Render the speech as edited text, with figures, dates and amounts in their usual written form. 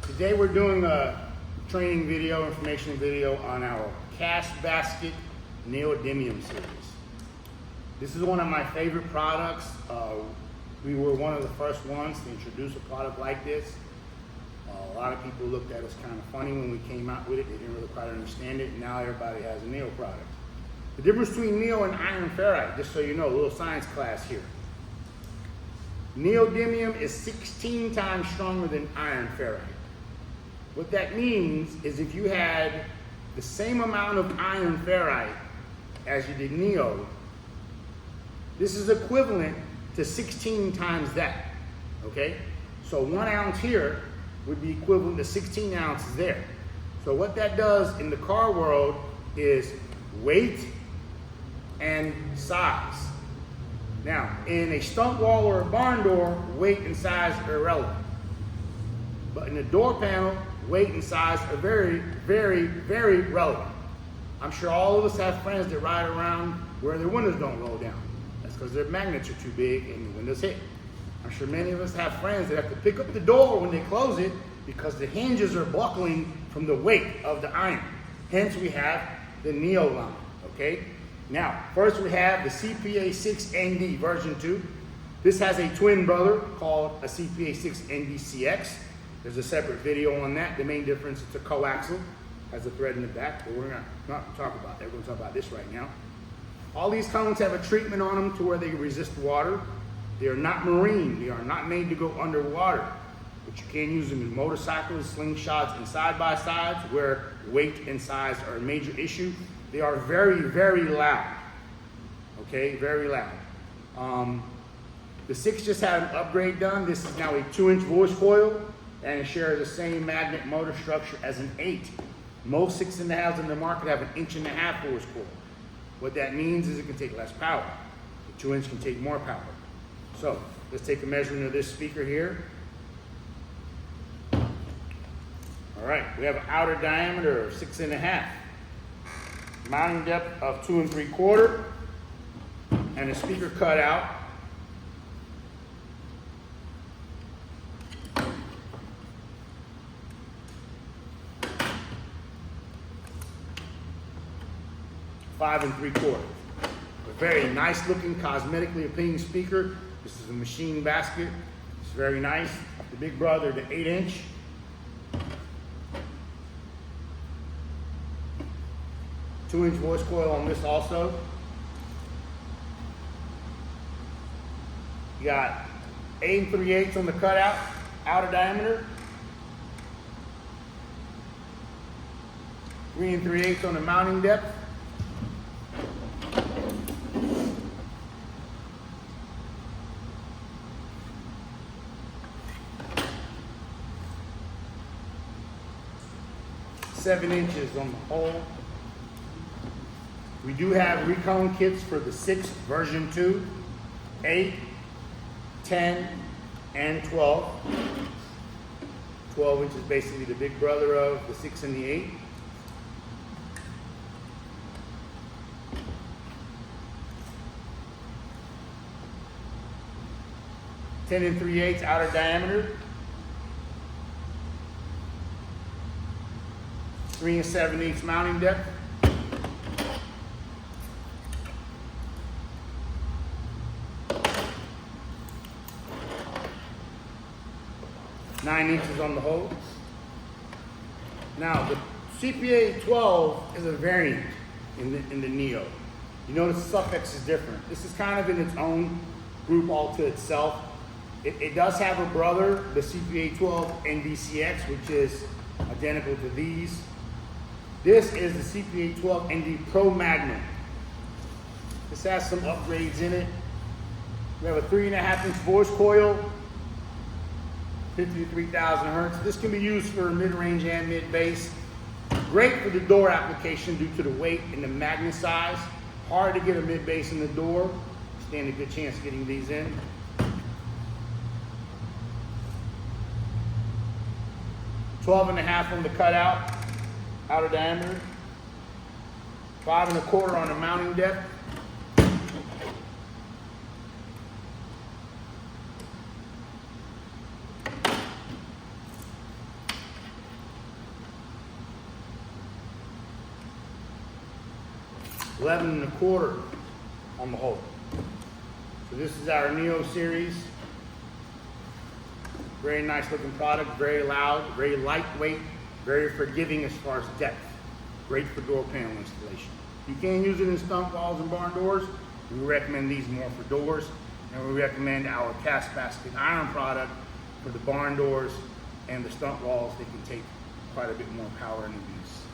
Today we're doing a training video, information video on our Cash Basket Neodymium series. This is one of my favorite products. We were one of the first ones to introduce a product like this. A lot of people looked at us kind of funny when we came out with it. They didn't really quite understand it. Now everybody has a Neo product. The difference between Neo and iron ferrite, just so you know, a little science class here. Neodymium is 16 times stronger than iron ferrite. What that means is if you had the same amount of iron ferrite as you did Neo, this is equivalent to 16 times that, okay? So 1 ounce here would be equivalent to 16 ounces there. So what that does in the car world is weight and size. Now, in a stump wall or a barn door, weight and size are irrelevant. But in the door panel, weight and size are very, very, very relevant. I'm sure all of us have friends that ride around where their windows don't roll down. That's because their magnets are too big and the windows hit. I'm sure many of us have friends that have to pick up the door when they close it because the hinges are buckling from the weight of the iron. Hence we have the Neo line, okay? Now, first we have the CPA6ND version 2. This has a twin brother called a CPA6NDCX. There's a separate video on that. The main difference, it's a coaxial, has a thread in the back, but we're not talk about that. We're going to talk about this right now. All these cones have a treatment on them to where they resist water. They are not marine. They are not made to go underwater. But you can use them in motorcycles, slingshots, and side-by-sides where weight and size are a major issue. They are very, very loud. Okay, very loud. The 6 just had an upgrade done. This is now a 2-inch voice coil, and it shares the same magnet motor structure as an 8. Most 6.5s in the market have an 1.5 inch voice coil. What that means is it can take less power. The 2-inch can take more power. So let's take a measurement of this speaker here. All right, we have an outer diameter of 6.5, mounting depth of 2 3/4, and a speaker cutout. Five 3/4. A very nice looking, cosmetically appealing speaker. This is a machine basket. It's very nice. The big brother, the 8-inch. 2-inch voice coil on this also. You got 8 3/8 on the cutout, outer diameter. 3 3/8 on the mounting depth. Seven inches on the hole. We do have recone kits for the 6 version 2, 8, 10, and 12. 12 inches basically the big brother of the 6 and the 8. Ten 3/8 outer diameter. 3 7/8 mounting depth. 9 inches on the hole. Now the CPA12 is a variant in the Neo. You notice the suffix is different. This is kind of in its own group all to itself. It does have a brother, the CPA12NDCX, which is identical to these. This is the CPA12ND Pro Magnum. This has some upgrades in it. We have a 3.5 inch voice coil, 53,000 hertz. This can be used for mid-range and mid-bass. Great for the door application due to the weight and the magnet size. Hard to get a mid-bass in the door. Stand a good chance of getting these in. $12.5 on the cutout, outer diameter. 5 1/4 on the mounting depth. 11 1/4 on the hole. So this is our Neo series. Very nice looking product, very loud, very lightweight, very forgiving as far as depth. Great for door panel installation. You can use it in stump walls and barn doors. We recommend these more for doors, and we recommend our cast basket iron product for the barn doors and the stump walls. They can take quite a bit more power and abuse.